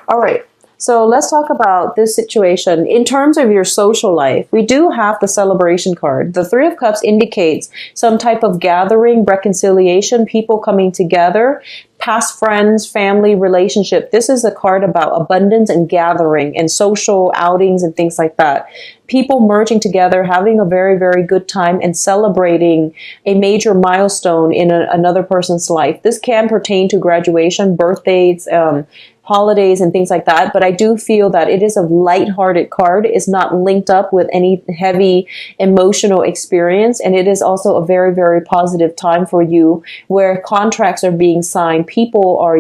All right. So let's talk about this situation. In terms of your social life, we do have the celebration card. The Three of Cups indicates some type of gathering, reconciliation, people coming together, past friends, family, relationship. This is a card about abundance and gathering and social outings and things like that. People merging together, having a very, very good time and celebrating a major milestone in another person's life. This can pertain to graduation, birthdays, holidays and things like that. But I do feel that it is a lighthearted card. It's not linked up with any heavy emotional experience. And it is also a very, very positive time for you where contracts are being signed. People are,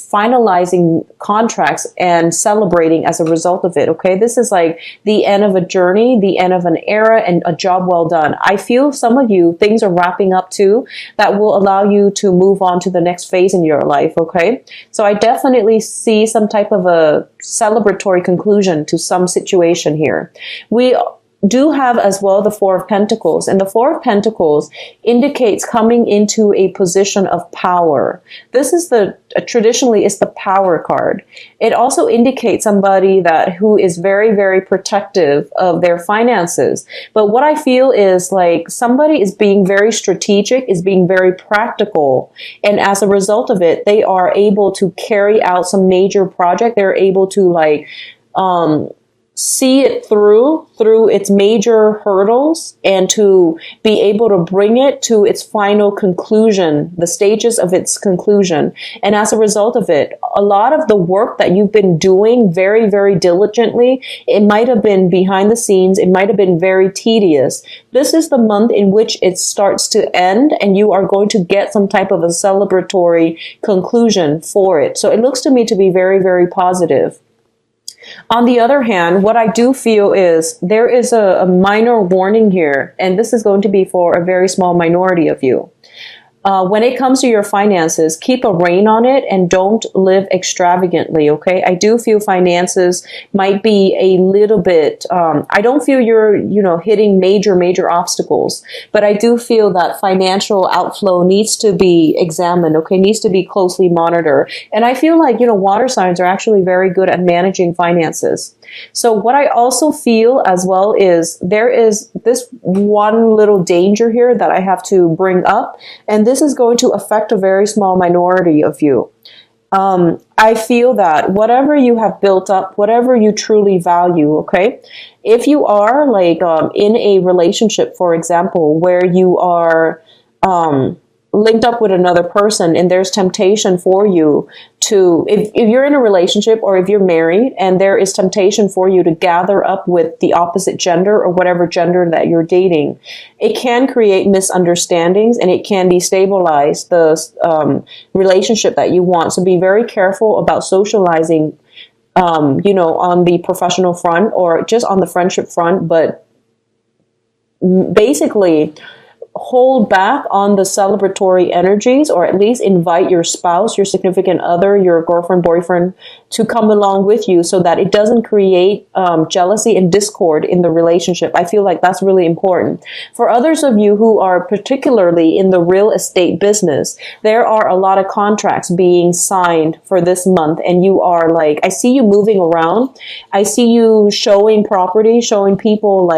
finalizing contracts and celebrating as a result of it. Okay. This is like the end of a journey, the end of an era and a job well done. I feel some of you, things are wrapping up too, that will allow you to move on to the next phase in your life. Okay. So I definitely see some type of a celebratory conclusion to some situation here. We do have as well the Four of Pentacles, and the Four of Pentacles indicates coming into a position of power. This is traditionally it's the power card. It also indicates somebody who is very, very protective of their finances. But what I feel is like somebody is being very strategic, is being very practical. And as a result of it, they are able to carry out some major project. They're able to see it through its major hurdles and to be able to bring it to its final conclusion, the stages of its conclusion. And as a result of it, a lot of the work that you've been doing very, very diligently, it might have been behind the scenes. It might have been very tedious. This is the month in which it starts to end and you are going to get some type of a celebratory conclusion for it. So it looks to me to be very, very positive. On the other hand, what I do feel is there is a minor warning here, and this is going to be for a very small minority of you. When it comes to your finances, keep a rein on it and don't live extravagantly, okay? I do feel finances might be a little bit, I don't feel you're, hitting major obstacles, but I do feel that financial outflow needs to be examined, okay? Needs to be closely monitored. And I feel like, water signs are actually very good at managing finances. So what I also feel as well is there is this one little danger here that I have to bring up, and this is going to affect a very small minority of you. I feel that whatever you have built up, whatever you truly value, okay, if you are in a relationship, for example, where you are linked up with another person and there's temptation for you to, if you're in a relationship or if you're married and there is temptation for you to gather up with the opposite gender or whatever gender that you're dating, it can create misunderstandings and it can destabilize the relationship that you want. So be very careful about socializing, on the professional front or just on the friendship front, but basically hold back on the celebratory energies, or at least invite your spouse, your significant other, your girlfriend, boyfriend to come along with you so that it doesn't create jealousy and discord in the relationship. I feel like that's really important. For others of you who are particularly in the real estate business, there are a lot of contracts being signed for this month, and you are I see you moving around. I see you showing property, showing people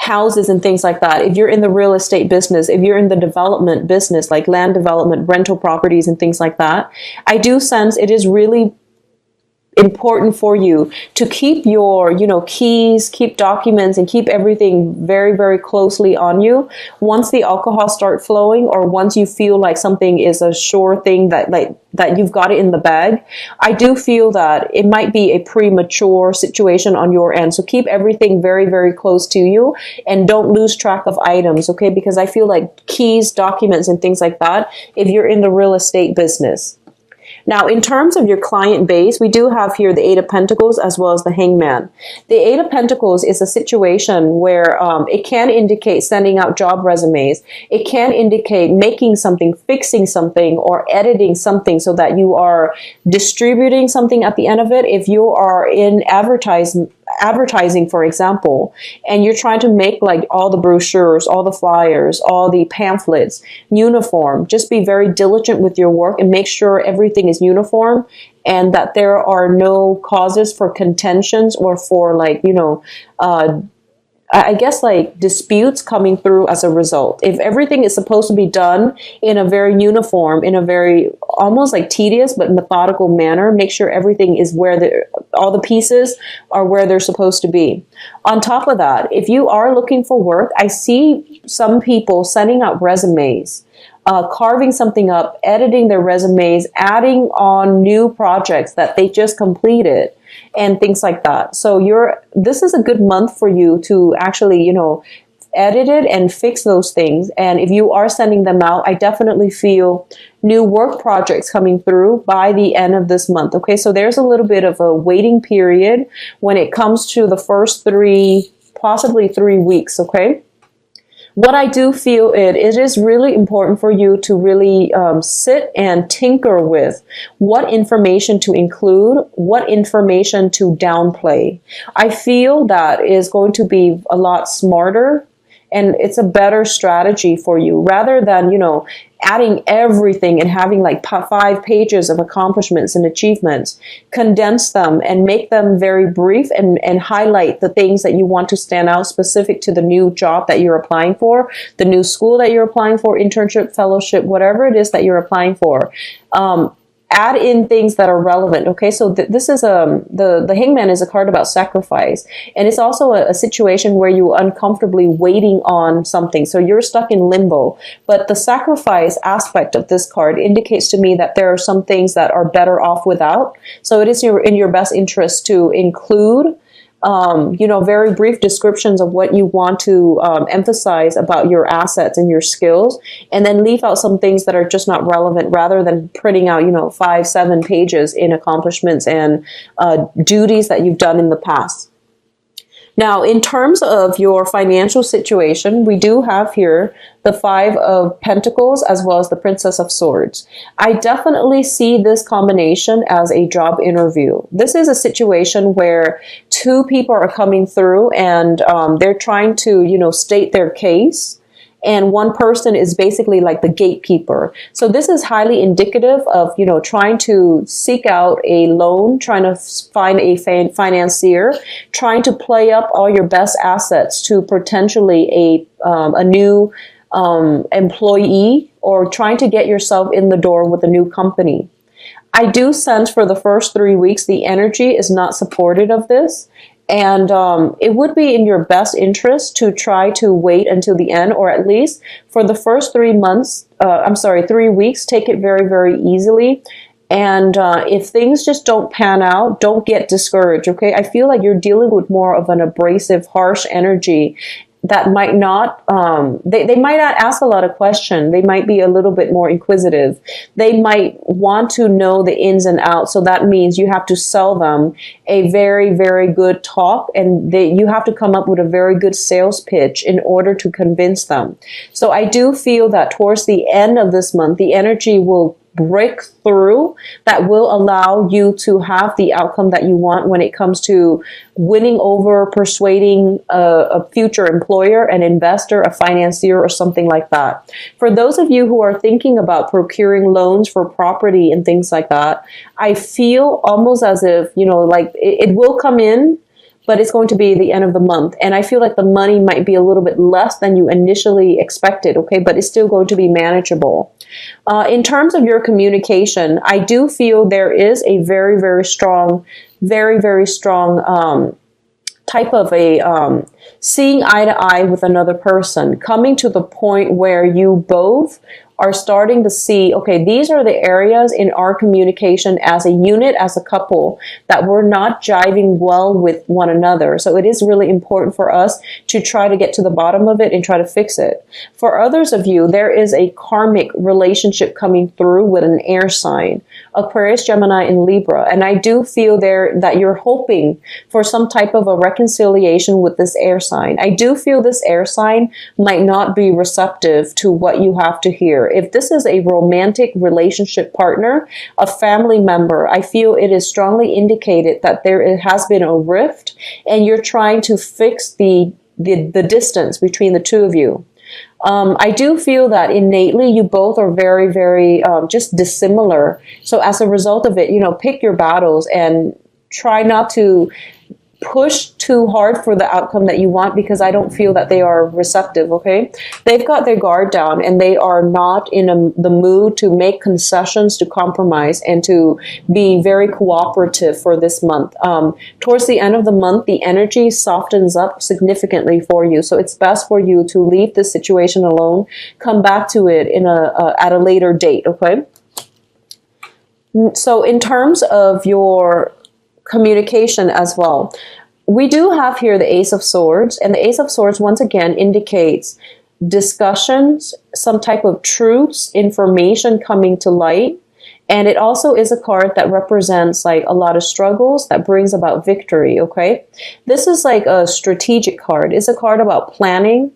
houses and things like that. If you're in the real estate business, if you're in the development business, like land development, rental properties and things like that, I do sense it is really important for you to keep your, keys, keep documents, and keep everything very, very closely on you. Once the alcohol starts flowing, or once you feel like something is a sure thing that you've got it in the bag, I do feel that it might be a premature situation on your end. So keep everything very, very close to you and don't lose track of items, okay? Because I feel like keys, documents, and things like that, if you're in the real estate business. Now, in terms of your client base, we do have here the Eight of Pentacles as well as the Hangman. The Eight of Pentacles is a situation where it can indicate sending out job resumes. It can indicate making something, fixing something, or editing something so that you are distributing something at the end of it. If you are in advertising advertising, for example, and you're trying to make like all the brochures, all the flyers, all the pamphlets uniform, just be very diligent with your work and make sure everything is uniform and that there are no causes for contentions or for like, I guess like disputes coming through as a result. If everything is supposed to be done in a very uniform, in a very almost like tedious but methodical manner, make sure everything is where all the pieces are where they're supposed to be. On top of that, if you are looking for work, I see some people sending out resumes, carving something up, editing their resumes, adding on new projects that they just completed, and things like that. So this is a good month for you to actually, edit it and fix those things. And if you are sending them out, I definitely feel new work projects coming through by the end of this month. Okay, so there's a little bit of a waiting period when it comes to the first possibly 3 weeks. Okay. What I do feel it is really important for you to really sit and tinker with what information to include, what information to downplay. I feel that is going to be a lot smarter and it's a better strategy for you rather than, adding everything and having like 5 pages of accomplishments and achievements. Condense them and make them very brief and highlight the things that you want to stand out specific to the new job that you're applying for, the new school that you're applying for, internship, fellowship, whatever it is that you're applying for. Add in things that are relevant. Okay, so this is the hangman is a card about sacrifice, and it's also a situation where you are uncomfortably waiting on something, so you're stuck in limbo. But the sacrifice aspect of this card indicates to me that there are some things that are better off without. So it is in your best interest to include very brief descriptions of what you want to emphasize about your assets and your skills, and then leave out some things that are just not relevant rather than printing out, 5-7 pages in accomplishments and duties that you've done in the past. Now, in terms of your financial situation, we do have here the 5 of Pentacles as well as the Princess of Swords. I definitely see this combination as a job interview. This is a situation where 2 people are coming through and they're trying to, state their case. And one person is basically like the gatekeeper. So this is highly indicative of, trying to seek out a loan, trying to find a financier, trying to play up all your best assets to potentially a new employee, or trying to get yourself in the door with a new company. I do sense for the first 3 weeks, the energy is not supportive of this. And it would be in your best interest to try to wait until the end, or at least for the first 3 weeks, take it very, very easily. And if things just don't pan out, don't get discouraged, okay? I feel like you're dealing with more of an abrasive, harsh energy that might not, they might not ask a lot of questions. They might be a little bit more inquisitive. They might want to know the ins and outs. So that means you have to sell them a very, very good talk, and you have to come up with a very good sales pitch in order to convince them. So I do feel that towards the end of this month, the energy will break through that will allow you to have the outcome that you want when it comes to winning over, persuading a future employer, an investor, a financier, or something like that. For those of you who are thinking about procuring loans for property and things like that, I feel almost as if, it will come in, but it's going to be the end of the month. And I feel like the money might be a little bit less than you initially expected, okay? But it's still going to be manageable. In terms of your communication, I do feel there is a very, very strong type of a seeing eye to eye with another person, coming to the point where you both are starting to see, okay, these are the areas in our communication as a unit, as a couple, that we're not jiving well with one another. So it is really important for us to try to get to the bottom of it and try to fix it. For others of you, there is a karmic relationship coming through with an air sign, Aquarius, Gemini, and Libra. And I do feel there that you're hoping for some type of a reconciliation with this air sign. I do feel this air sign might not be receptive to what you have to hear. if this is a romantic relationship partner, a family member, I feel it is strongly indicated that there has been a rift and you're trying to fix the distance between the two of you. I do feel that innately you both are very, very just dissimilar. So as a result of it, pick your battles and try not to push too hard for the outcome that you want, because I don't feel that they are receptive, okay? They've got their guard down and they are not in the mood to make concessions, to compromise, and to be very cooperative for this month. Towards the end of the month, the energy softens up significantly for you. So it's best for you to leave this situation alone, come back to it at a later date, okay? So in terms of your communication as well, we do have here the Ace of Swords, and the Ace of Swords once again indicates discussions, some type of truths, information coming to light, and it also is a card that represents like a lot of struggles that brings about victory, okay? This is like a strategic card. It's a card about planning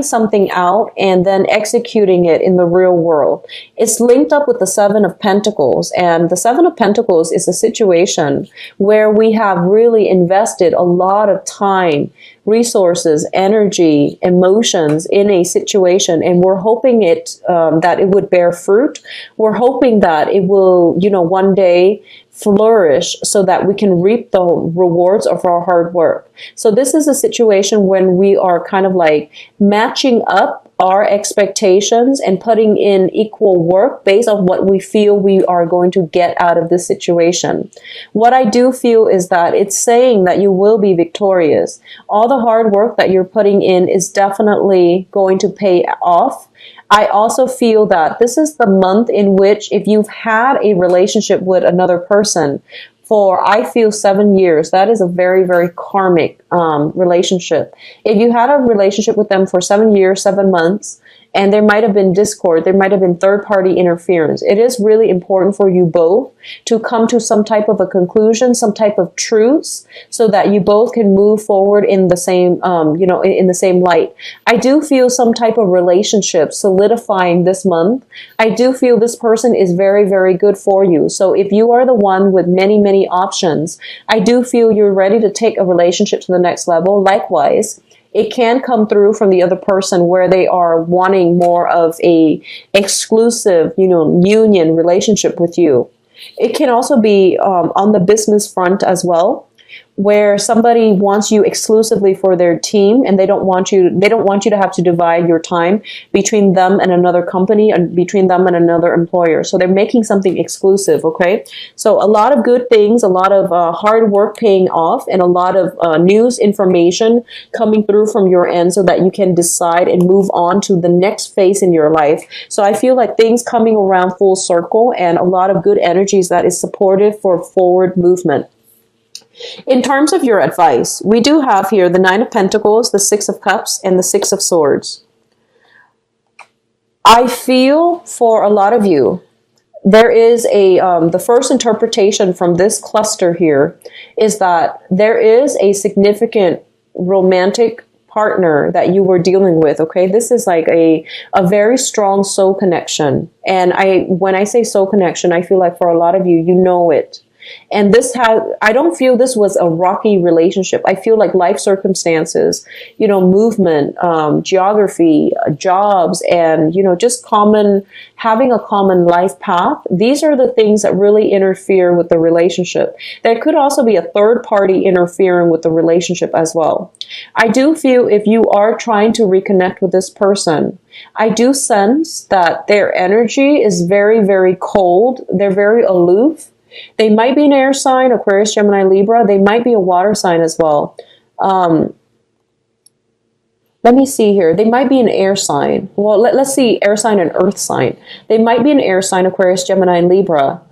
something out and then executing it in the real world. It's linked up with the Seven of Pentacles, and the Seven of Pentacles is a situation where we have really invested a lot of time, resources, energy, emotions in a situation, and we're hoping that it would bear fruit. We're hoping that it will, one day flourish so that we can reap the rewards of our hard work. So this is a situation when we are kind of like matching up our expectations and putting in equal work based on what we feel we are going to get out of this situation. What I do feel is that it's saying that you will be victorious. All the hard work that you're putting in is definitely going to pay off. I also feel that this is the month in which, if you've had a relationship with another person for, I feel, 7 years, that is a very, very karmic relationship. If you had a relationship with them for 7 years, 7 months, and there might have been discord, there might have been third-party interference, it is really important for you both to come to some type of a conclusion, some type of truths, so that you both can move forward in the same, in the same light. I do feel some type of relationship solidifying this month. I do feel this person is very, very good for you. So if you are the one with many, many options, I do feel you're ready to take a relationship to the next level. Likewise, it can come through from the other person where they are wanting more of a exclusive, union relationship with you. It can also be on the business front as well, where somebody wants you exclusively for their team, and they don't want you to have to divide your time between them and another company and between them and another employer. So they're making something exclusive, okay? So a lot of good things, a lot of hard work paying off, and a lot of news information coming through from your end so that you can decide and move on to the next phase in your life. So I feel like things coming around full circle and a lot of good energies that is supportive for forward movement. In terms of your advice, we do have here the Nine of Pentacles, the Six of Cups, and the Six of Swords. I feel for a lot of you, there is the first interpretation from this cluster here is that there is a significant romantic partner that you were dealing with, okay? This is like a very strong soul connection. And when I say soul connection, I feel like for a lot of you, you know it. And I don't feel this was a rocky relationship. I feel like life circumstances, movement, geography, jobs, and, just having a common life path. These are the things that really interfere with the relationship. There could also be a third party interfering with the relationship as well. I do feel if you are trying to reconnect with this person, I do sense that their energy is very, very cold. They're very aloof. They might be an air sign, Aquarius, Gemini, Libra. They might be a water sign as well. Let me see here. They might be an air sign. Well, let's see, air sign and earth sign. They might be an air sign, Aquarius, Gemini, and Libra.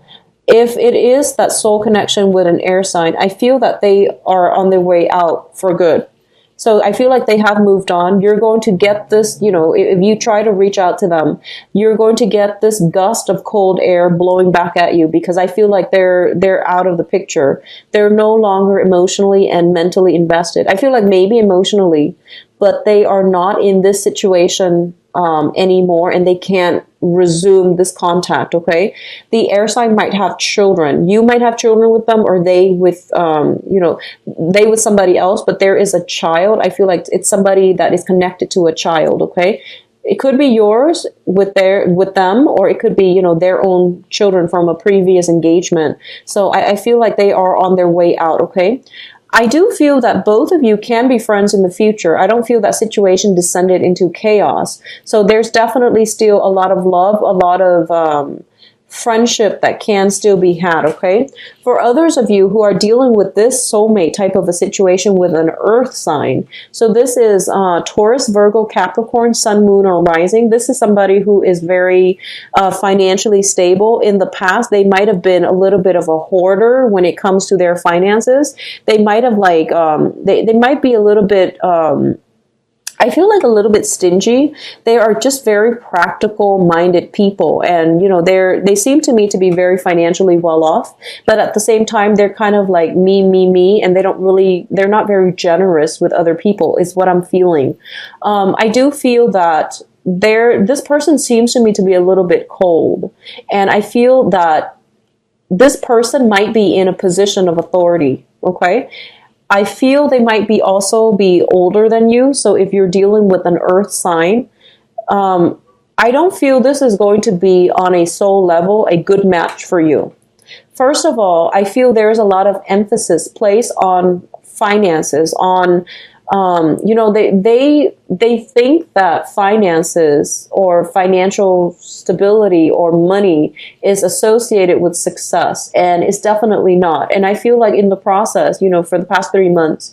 If it is that soul connection with an air sign, I feel that they are on their way out for good. So I feel like they have moved on. You're going to get this, if you try to reach out to them, you're going to get this gust of cold air blowing back at you, because I feel like they're out of the picture. They're no longer emotionally and mentally invested. I feel like maybe emotionally, but they are not in this situation anymore, and they can't resume this contact. Okay, the air sign might have children. You might have children with them, or they with they with somebody else, but there is a child. I feel like it's somebody that is connected to a child. Okay, it could be yours with them, or it could be, their own children from a previous engagement. So I feel like they are on their way out. Okay, I do feel that both of you can be friends in the future. I don't feel that situation descended into chaos. So there's definitely still a lot of love, a lot of friendship that can still be had, okay? For others of you who are dealing with this soulmate type of a situation with an earth sign, so this is Taurus, Virgo, Capricorn, Sun, Moon, or Rising. This is somebody who is very financially stable. In the past, they might have been a little bit of a hoarder when it comes to their finances. They might have they might be a little bit... I feel like a little bit stingy. They are just very practical minded people. And, they seem to me to be very financially well off, but at the same time, they're kind of like me, and they're not very generous with other people is what I'm feeling. I do feel that this person seems to me to be a little bit cold. And I feel that this person might be in a position of authority. Okay. I feel they might also be older than you. So if you're dealing with an earth sign, I don't feel this is going to be on a soul level a good match for you. First of all, I feel there's a lot of emphasis placed on finances, on they think that finances or financial stability or money is associated with success, and it's definitely not. And I feel like in the process, for the past 3 months,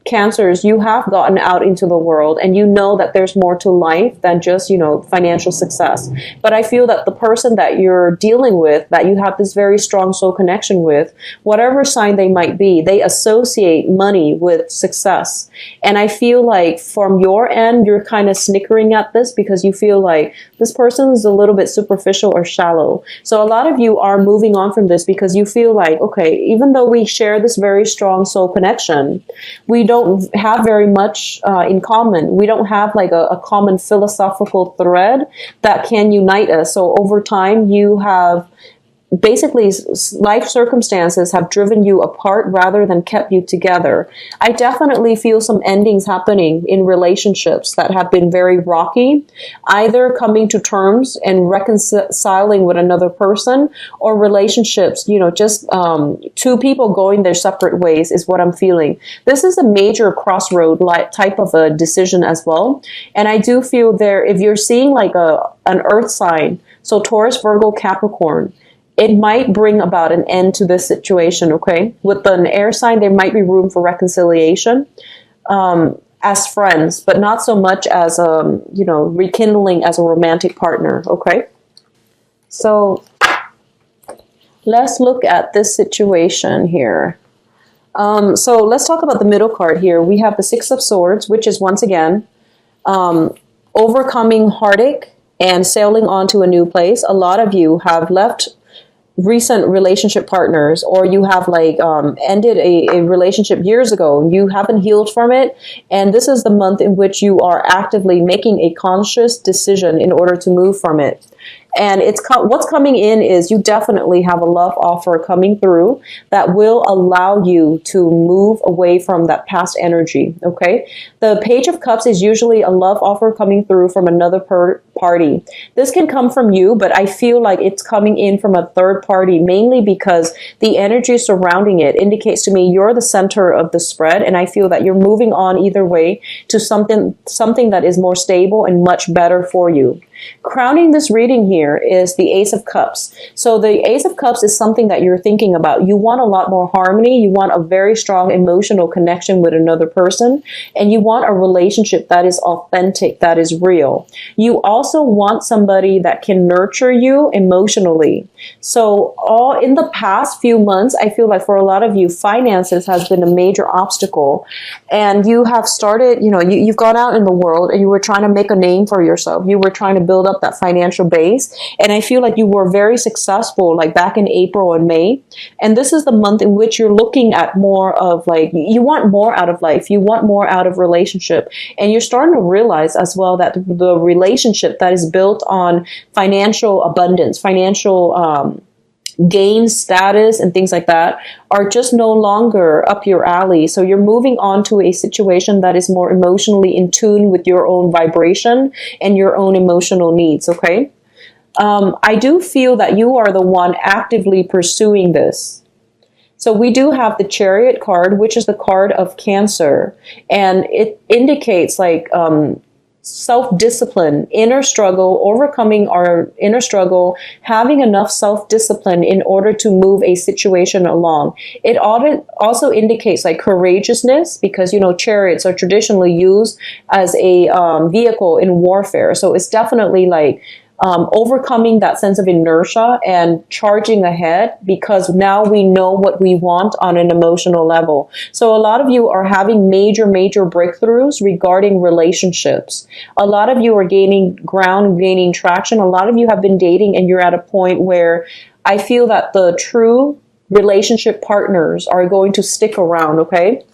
Cancers, you have gotten out into the world and you know that there's more to life than just, financial success. But I feel that the person that you're dealing with, that you have this very strong soul connection with, whatever sign they might be, they associate money with success. And I feel like from your end, you're kind of snickering at this because you feel like this person is a little bit superficial or shallow. So a lot of you are moving on from this because you feel like, okay, even though we share this very strong soul connection, we don't have very much in common. We don't have like a common philosophical thread that can unite us. So over time, you have basically life circumstances have driven you apart rather than kept you together. I definitely feel some endings happening in relationships that have been very rocky, either coming to terms and reconciling with another person, or relationships, just two people going their separate ways is what I'm feeling. This is a major crossroad type of a decision as well. And I do feel if you're seeing like an earth sign, so Taurus, Virgo, Capricorn, it might bring about an end to this situation, okay? With an air sign, there might be room for reconciliation as friends, but not so much as, rekindling as a romantic partner, okay? So let's look at this situation here. So let's talk about the middle card here. We have the Six of Swords, which is once again overcoming heartache and sailing on to a new place. A lot of you have left recent relationship partners, or you have ended a relationship years ago. You haven't healed from it, and this is the month in which you are actively making a conscious decision in order to move from it. And what's coming in is you definitely have a love offer coming through that will allow you to move away from that past energy, okay? The Page of Cups is usually a love offer coming through from another party. This can come from you, but I feel like it's coming in from a third party, mainly because the energy surrounding it indicates to me you're the center of the spread, and I feel that you're moving on either way to something that is more stable and much better for you. Crowning this reading here is the Ace of Cups. So the Ace of Cups is something that you're thinking about. You want a lot more harmony. You want a very strong emotional connection with another person. And you want a relationship that is authentic, that is real. You also want somebody that can nurture you emotionally. So in the past few months, I feel like for a lot of you, finances has been a major obstacle. And you have started, you've gone out in the world and you were trying to make a name for yourself. You were trying to and build up that financial base. And I feel like you were very successful like back in April and May. And this is the month in which you're looking at more of like, you want more out of life. You want more out of relationship. And you're starting to realize as well that the relationship that is built on financial abundance, financial gain, status, and things like that are just no longer up your alley. So you're moving on to a situation that is more emotionally in tune with your own vibration and your own emotional needs, okay? I do feel that you are the one actively pursuing this. So we do have the Chariot card, which is the card of Cancer, and it indicates like self-discipline, inner struggle, overcoming our inner struggle, having enough self-discipline in order to move a situation along. It also indicates like courageousness, because, you know, chariots are traditionally used as a vehicle in warfare. So it's definitely like overcoming that sense of inertia and charging ahead, because now we know what we want on an emotional level. So a lot of you are having major breakthroughs regarding relationships. A lot of you are gaining ground, gaining traction. A lot of you have been dating and you're at a point where I feel that the true relationship partners are going to stick around, okay?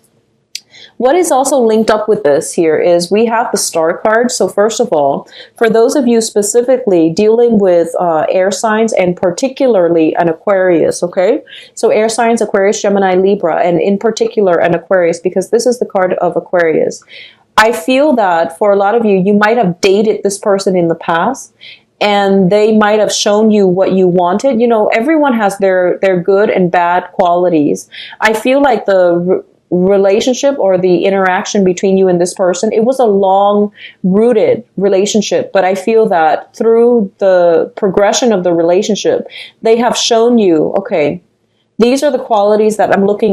What is also linked up with this here is we have the Star card. So first of all, for those of you specifically dealing with air signs and particularly an Aquarius, okay? So air signs, Aquarius, Gemini, Libra, and in particular an Aquarius, because this is the card of Aquarius. I feel that for a lot of you, you might have dated this person in the past, and they might have shown you what you wanted. You know, everyone has their good and bad qualities. I feel like the relationship or the interaction between you and this person, it was a long-rooted relationship, but I feel that through the progression of the relationship, they have shown you, okay, these are the qualities that I'm looking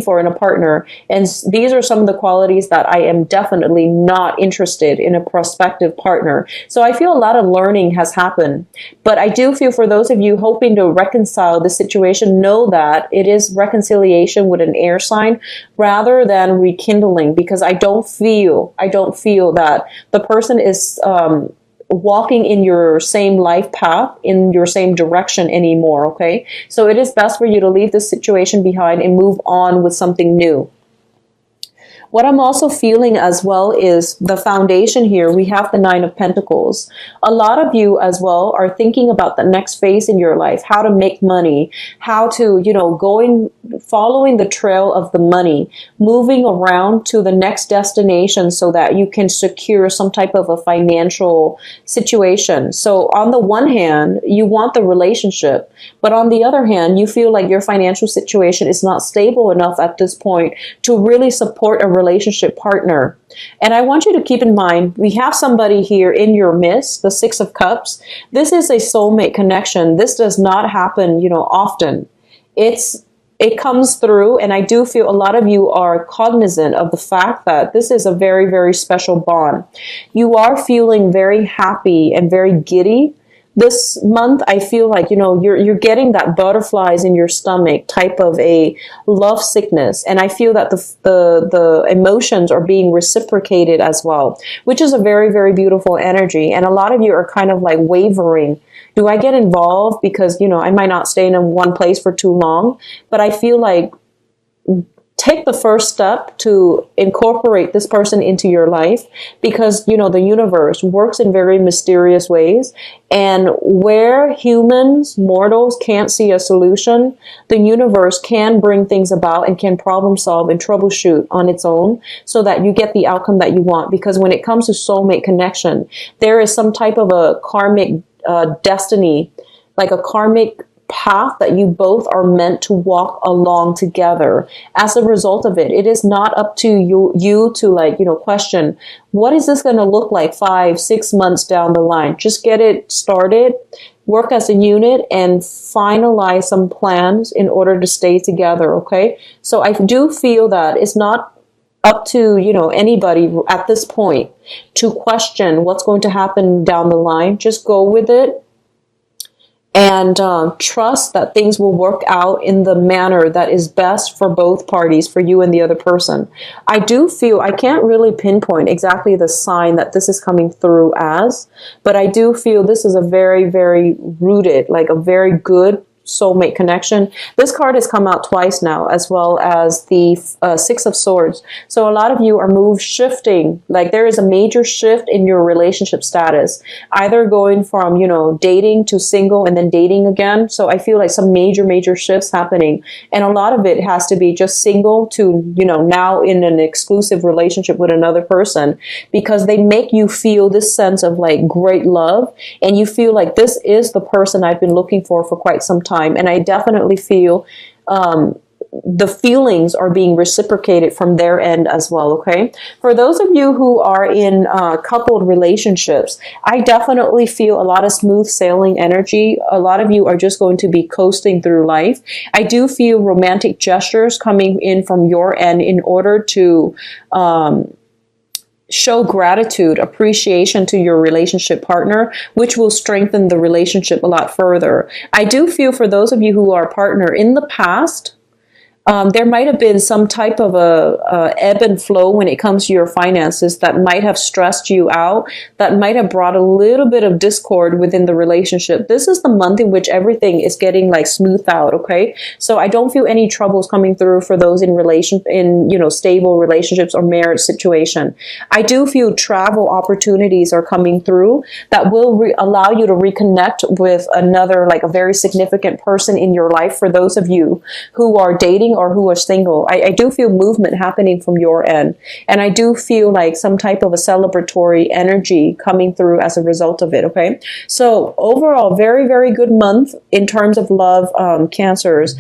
for in a partner, and these are some of the qualities that I am definitely not interested in a prospective partner. So I feel a lot of learning has happened, but I do feel for those of you hoping to reconcile the situation, know that it is reconciliation with an air sign rather than rekindling, because I don't feel that the person is walking in your same life path, in your same direction anymore, okay? So it is best for you to leave this situation behind and move on with something new. What I'm also feeling as well is the foundation here. We have the Nine of Pentacles. A lot of you as well are thinking about the next phase in your life, how to make money, how to, you know, following the trail of the money, moving around to the next destination so that you can secure some type of a financial situation. So on the one hand, you want the relationship, but on the other hand, you feel like your financial situation is not stable enough at this point to really support a relationship partner. And I want you to keep in mind, we have somebody here in your midst, the Six of Cups. This is a soulmate connection. This does not happen, you know, often. It comes through, and I do feel a lot of you are cognizant of the fact that this is a very special bond. You are feeling very happy and very giddy. This month, I feel like, you know, you're getting that butterflies in your stomach type of a love sickness. And I feel that the emotions are being reciprocated as well, which is a very beautiful energy. And a lot of you are kind of like wavering. Do I get involved? Because, you know, I might not stay in one place for too long, but I feel like take the first step to incorporate this person into your life, because, you know, the universe works in very mysterious ways. And where humans, mortals, can't see a solution, the universe can bring things about and can problem solve and troubleshoot on its own so that you get the outcome that you want. Because when it comes to soulmate connection, there is some type of a karmic destiny, like a karmic path that you both are meant to walk along together. As a result of it, it is not up to you to, like, you know, question, what is this going to look like 5-6 months down the line? Just get it started, work as a unit, and finalize some plans in order to stay together, okay? So I do feel that it's not up to, you know, anybody at this point to question what's going to happen down the line. Just go with it. and trust that things will work out in the manner that is best for both parties, for you and the other person. I do feel, I can't really pinpoint exactly the sign that this is coming through as, but I do feel this is a very, very rooted, like a very good soulmate connection. This card has come out twice now, as well as the Six of Swords. So a lot of you are shifting, like there is a major shift in your relationship status, either going from, you know, dating to single and then dating again. So I feel like some major shifts happening, and a lot of it has to be just single to, you know, now in an exclusive relationship with another person, because they make you feel this sense of like great love, and you feel like this is the person I've been looking for quite some time. And I definitely feel the feelings are being reciprocated from their end as well, okay? For those of you who are in coupled relationships, I definitely feel a lot of smooth sailing energy. A lot of you are just going to be coasting through life. I do feel romantic gestures coming in from your end in order to show gratitude, appreciation to your relationship partner, which will strengthen the relationship a lot further. I do feel for those of you who are a partner in the past, there might have been some type of a ebb and flow when it comes to your finances that might have stressed you out, that might have brought a little bit of discord within the relationship. This is the month in which everything is getting like smoothed out, okay? So I don't feel any troubles coming through for those in you know, stable relationships or marriage situation. I do feel travel opportunities are coming through that will allow you to reconnect with another, like a very significant person in your life. For those of you who are dating or who are single, I do feel movement happening from your end. And I do feel like some type of a celebratory energy coming through as a result of it, okay? So overall, very, very good month in terms of love, Cancers.